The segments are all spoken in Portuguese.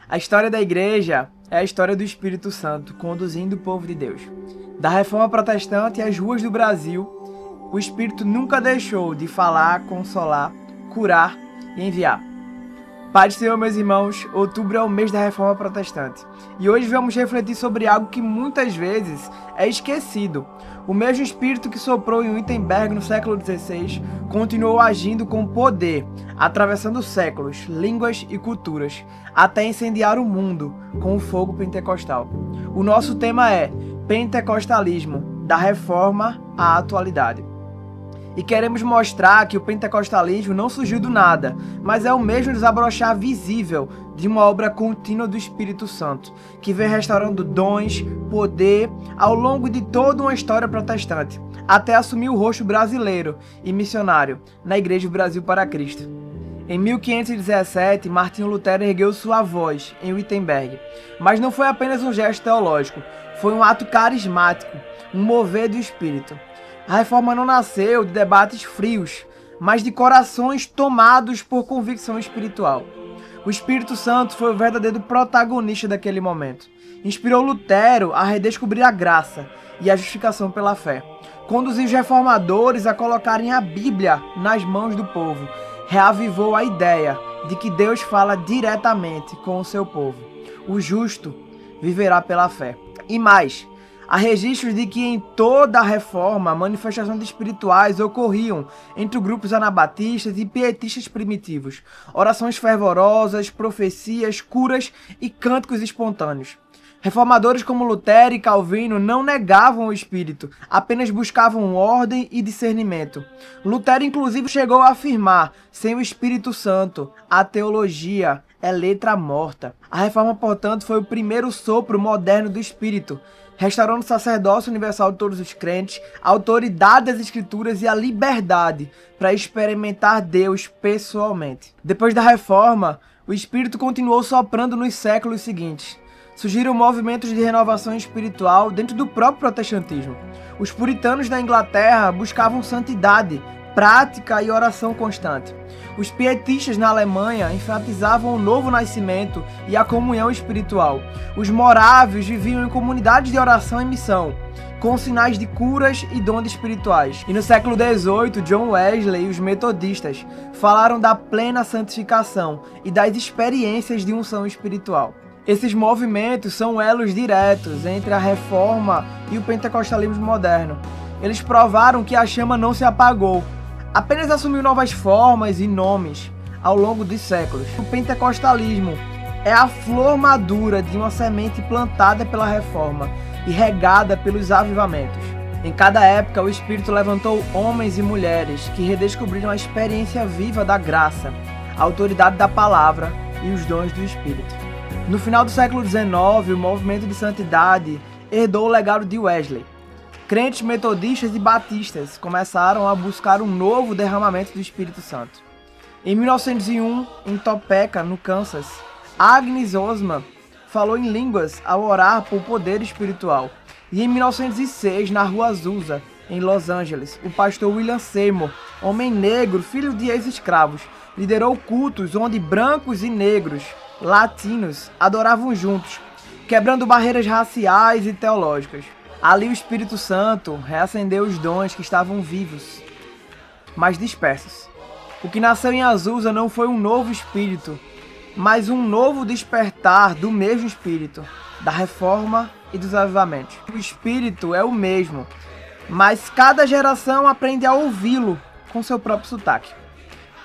A história da igreja é a história do Espírito Santo conduzindo o povo de Deus. Da Reforma Protestante às ruas do Brasil, o Espírito nunca deixou de falar, consolar, curar e enviar. Pai do Senhor, meus irmãos, outubro é o mês da Reforma Protestante. E hoje vamos refletir sobre algo que muitas vezes é esquecido. O mesmo Espírito que soprou em Wittenberg no século XVI continuou agindo com poder, atravessando séculos, línguas e culturas, até incendiar o mundo com o fogo pentecostal. O nosso tema é Pentecostalismo, da Reforma à Atualidade. E queremos mostrar que o pentecostalismo não surgiu do nada, mas é o mesmo desabrochar visível de uma obra contínua do Espírito Santo, que vem restaurando dons, poder, ao longo de toda uma história protestante, até assumir o rosto brasileiro e missionário na Igreja do Brasil para Cristo. Em 1517, Martinho Lutero ergueu sua voz em Wittenberg, mas não foi apenas um gesto teológico, foi um ato carismático, um mover do Espírito. A reforma não nasceu de debates frios, mas de corações tomados por convicção espiritual. O Espírito Santo foi o verdadeiro protagonista daquele momento. Inspirou Lutero a redescobrir a graça e a justificação pela fé. Conduziu os reformadores a colocarem a Bíblia nas mãos do povo. Reavivou a ideia de que Deus fala diretamente com o seu povo. O justo viverá pela fé. E mais, há registros de que em toda a reforma, manifestações espirituais ocorriam entre grupos anabatistas e pietistas primitivos, orações fervorosas, profecias, curas e cânticos espontâneos. Reformadores como Lutero e Calvino não negavam o Espírito, apenas buscavam ordem e discernimento. Lutero inclusive chegou a afirmar: sem o Espírito Santo, a teologia é letra morta. A reforma, portanto, foi o primeiro sopro moderno do Espírito, restaurando o sacerdócio universal de todos os crentes, a autoridade das Escrituras e a liberdade para experimentar Deus pessoalmente. Depois da reforma, o Espírito continuou soprando nos séculos seguintes. Surgiram movimentos de renovação espiritual dentro do próprio protestantismo. Os puritanos da Inglaterra buscavam santidade, prática e oração constante. Os pietistas na Alemanha enfatizavam o novo nascimento e a comunhão espiritual. Os morávios viviam em comunidades de oração e missão, com sinais de curas e dons espirituais. E no século XVIII, John Wesley e os metodistas falaram da plena santificação e das experiências de unção espiritual. Esses movimentos são elos diretos entre a reforma e o pentecostalismo moderno. Eles provaram que a chama não se apagou, apenas assumiu novas formas e nomes ao longo dos séculos. O pentecostalismo é a flor madura de uma semente plantada pela reforma e regada pelos avivamentos. Em cada época, o Espírito levantou homens e mulheres que redescobriram a experiência viva da graça, a autoridade da palavra e os dons do Espírito. No final do século XIX, o movimento de santidade herdou o legado de Wesley. Crentes metodistas e batistas começaram a buscar um novo derramamento do Espírito Santo. Em 1901, em Topeka, no Kansas, Agnes Osman falou em línguas ao orar por poder espiritual. E em 1906, na Rua Azusa, em Los Angeles, o pastor William Seymour, homem negro, filho de ex-escravos, liderou cultos onde brancos e negros, latinos, adoravam juntos, quebrando barreiras raciais e teológicas. Ali o Espírito Santo reacendeu os dons que estavam vivos, mas dispersos. O que nasceu em Azusa não foi um novo Espírito, mas um novo despertar do mesmo Espírito, da reforma e dos avivamentos. O Espírito é o mesmo, mas cada geração aprende a ouvi-lo com seu próprio sotaque.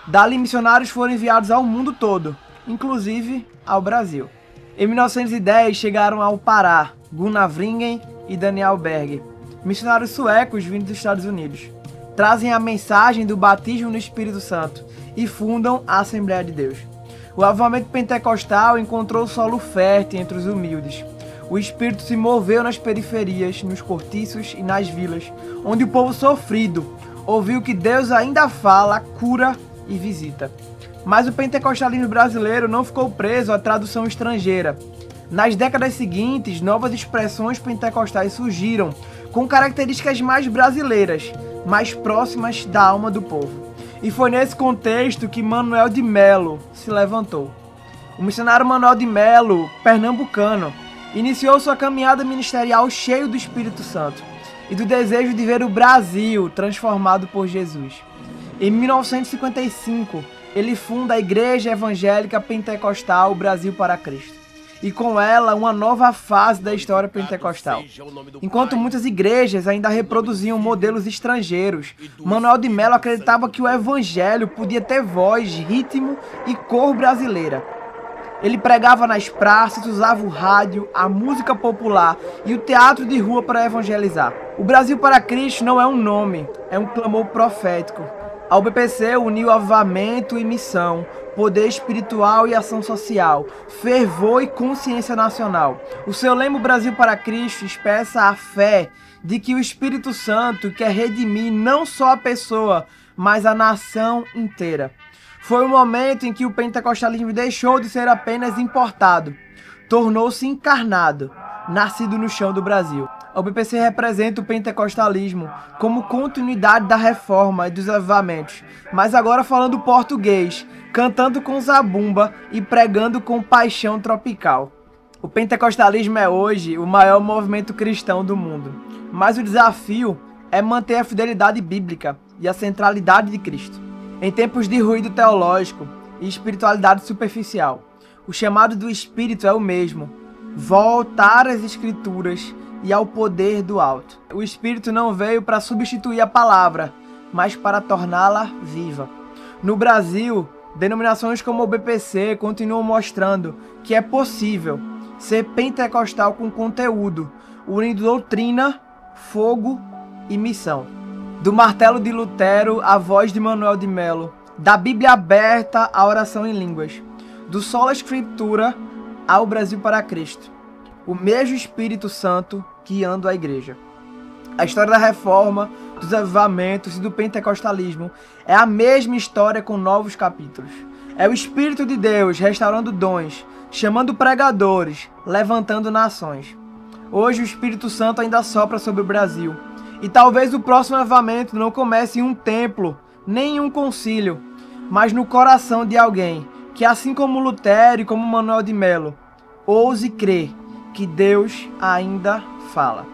Dali, missionários foram enviados ao mundo todo, inclusive ao Brasil. Em 1910, chegaram ao Pará, Gunnar Vringen e Daniel Berg, missionários suecos vindos dos Estados Unidos. Trazem a mensagem do batismo no Espírito Santo e fundam a Assembleia de Deus. O avivamento pentecostal encontrou solo fértil entre os humildes. O Espírito se moveu nas periferias, nos cortiços e nas vilas, onde o povo sofrido ouviu que Deus ainda fala, cura e visita. Mas o pentecostalismo brasileiro não ficou preso à tradução estrangeira. Nas décadas seguintes, novas expressões pentecostais surgiram, com características mais brasileiras, mais próximas da alma do povo. E foi nesse contexto que Manuel de Melo se levantou. O missionário Manuel de Melo, pernambucano, iniciou sua caminhada ministerial cheio do Espírito Santo e do desejo de ver o Brasil transformado por Jesus. Em 1955, ele funda a Igreja Evangélica Pentecostal Brasil para Cristo, e com ela uma nova fase da história pentecostal. Enquanto muitas igrejas ainda reproduziam modelos estrangeiros, Manuel de Melo acreditava que o evangelho podia ter voz, ritmo e cor brasileira. Ele pregava nas praças, usava o rádio, a música popular e o teatro de rua para evangelizar. O Brasil para Cristo não é um nome, é um clamor profético. A UBPC uniu avivamento e missão, poder espiritual e ação social, fervor e consciência nacional. O seu lema Brasil para Cristo expressa a fé de que o Espírito Santo quer redimir não só a pessoa, mas a nação inteira. Foi o momento em que o pentecostalismo deixou de ser apenas importado, tornou-se encarnado, nascido no chão do Brasil. A UBPC representa o pentecostalismo como continuidade da reforma e dos avivamentos, mas agora falando português, cantando com zabumba e pregando com paixão tropical. O pentecostalismo é hoje o maior movimento cristão do mundo, mas o desafio é manter a fidelidade bíblica e a centralidade de Cristo. Em tempos de ruído teológico e espiritualidade superficial, o chamado do Espírito é o mesmo: voltar às Escrituras e ao poder do alto. O Espírito não veio para substituir a palavra, mas para torná-la viva. No Brasil, denominações como o BPC continuam mostrando que é possível ser pentecostal com conteúdo, unindo doutrina, fogo e missão. Do martelo de Lutero à voz de Manuel de Melo, da Bíblia aberta à oração em línguas, do sola escritura ao Brasil para Cristo. O mesmo Espírito Santo guiando a igreja. A história da reforma, dos avivamentos e do pentecostalismo é a mesma história com novos capítulos. É o Espírito de Deus restaurando dons, chamando pregadores, levantando nações. Hoje o Espírito Santo ainda sopra sobre o Brasil. E talvez o próximo avivamento não comece em um templo, nem em um concílio, mas no coração de alguém que, assim como Lutero e como Manuel de Melo, ouse crer que Deus ainda fala.